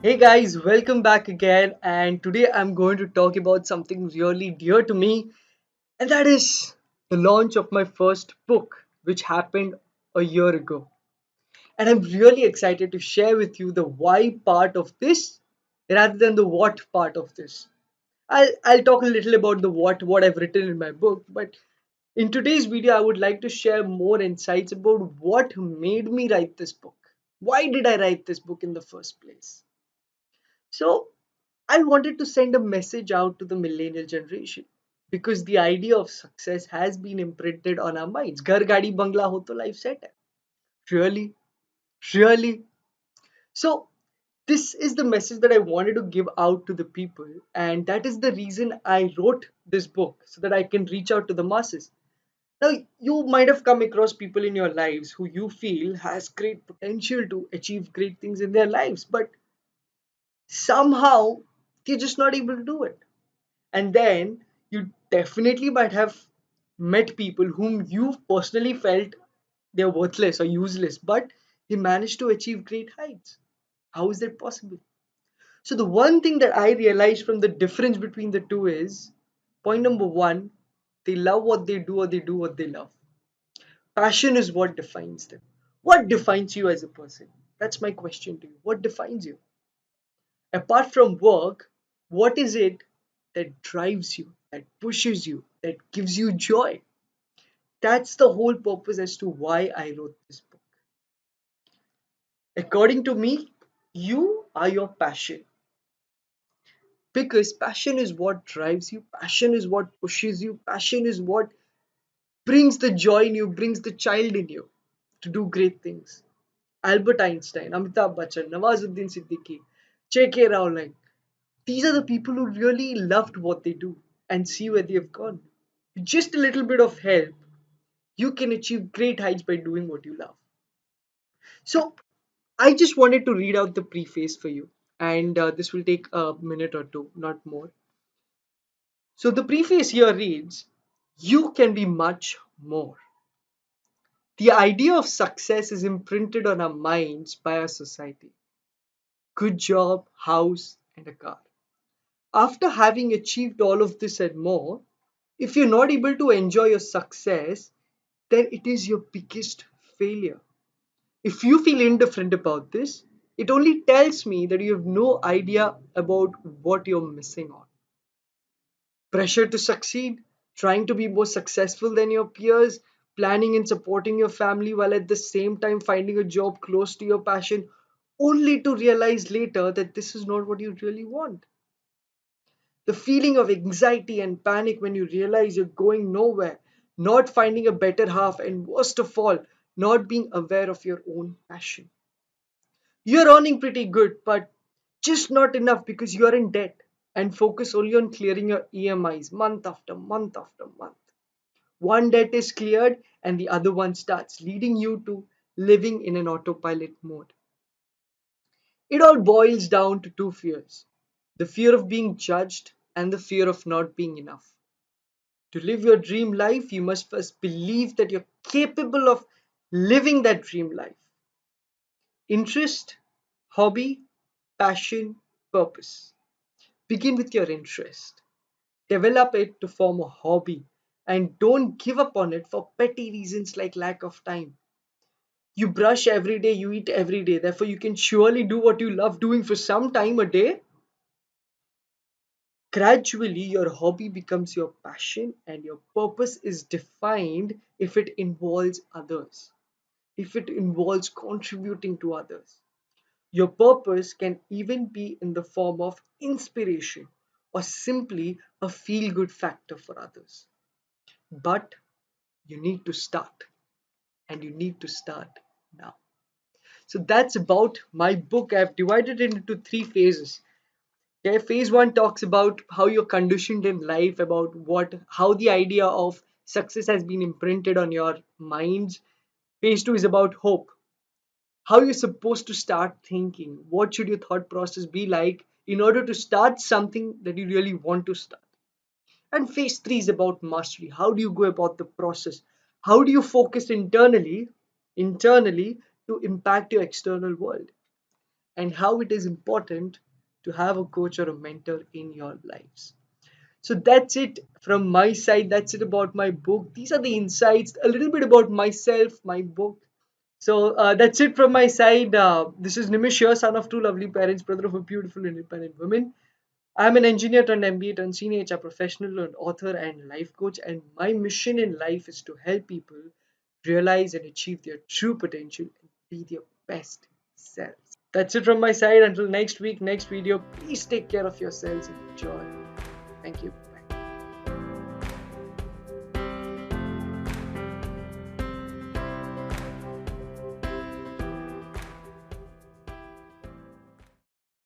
Hey guys, welcome back again. And today I'm going to talk about something really dear to me, and that is the launch of my first book, which happened a year ago. And I'm really excited to share with you the why part of this rather than the what part of this. I'll talk a little about the what I've written in my book, but in today's video, I would like to share more insights about what made me write this book. Why did I write this book in the first place? So, I wanted to send a message out to the millennial generation because the idea of success has been imprinted on our minds. Ghar gaadi bangla ho to life set hai. Really? Really? So, this is the message that I wanted to give out to the people, and that is the reason I wrote this book so that I can reach out to the masses. Now, you might have come across people in your lives who you feel has great potential to achieve great things in their lives, but somehow they're just not able to do it. And then you definitely might have met people whom you personally felt they're worthless or useless, but they managed to achieve great heights. How is that possible? So, the one thing that I realized from the difference between the two is point number one, they love what they do or they do what they love. Passion is what defines them. What defines you as a person? That's my question to you. What defines you? Apart from work, what is it that drives you, that pushes you, that gives you joy? That's the whole purpose as to why I wrote this book. According to me, you are your passion. Because passion is what drives you, passion is what pushes you, passion is what brings the joy in you, brings the child in you to do great things. Albert Einstein, Amitabh Bachchan, Nawazuddin Siddiqui, J.K. Rowling. These are the people who really loved what they do and see where they have gone. With just a little bit of help, you can achieve great heights by doing what you love. So, I just wanted to read out the preface for you, and this will take a minute or two, not more. So, the preface here reads: You can be much more. The idea of success is imprinted on our minds by our society. Good job, house, and a car. After having achieved all of this and more, if you're not able to enjoy your success, then it is your biggest failure. If you feel indifferent about this, it only tells me that you have no idea about what you're missing on. Pressure to succeed, trying to be more successful than your peers, planning and supporting your family while at the same time finding a job close to your passion, only to realize later that this is not what you really want. The feeling of anxiety and panic when you realize you're going nowhere, not finding a better half, and worst of all, not being aware of your own passion. You're earning pretty good, but just not enough because you're in debt and focus only on clearing your EMIs month after month after month. One debt is cleared and the other one starts, leading you to living in an autopilot mode. It all boils down to two fears: the fear of being judged and the fear of not being enough. To live your dream life, you must first believe that you're capable of living that dream life. Interest, hobby, passion, purpose. Begin with your interest. Develop it to form a hobby and don't give up on it for petty reasons like lack of time. You brush every day, you eat every day, therefore, you can surely do what you love doing for some time a day. Gradually, your hobby becomes your passion, and your purpose is defined if it involves others, if it involves contributing to others. Your purpose can even be in the form of inspiration or simply a feel good factor for others. But you need to start, and you need to start now. So that's about my book. I've divided it into three phases. Okay, phase one talks about how you're conditioned in life, about how the idea of success has been imprinted on your minds. Phase two is about hope, how you're supposed to start thinking. What should your thought process be like in order to start something that you really want to start? And phase three is about mastery. How do you go about the process? How do you focus internally to impact your external world? and how it is important to have a coach or a mentor in your lives. So that's it from my side. That's it about my book. These are the insights, a little bit about myself, my book. So that's it from my side. This is Nimish here, son of two lovely parents, brother of a beautiful independent woman. I'm an engineer turned MBA turned senior HR professional and author and life coach. And my mission in life is to help people realize and achieve their true potential and be their best selves. That's it from my side. Until next week, next video, please take care of yourselves and enjoy. Thank you.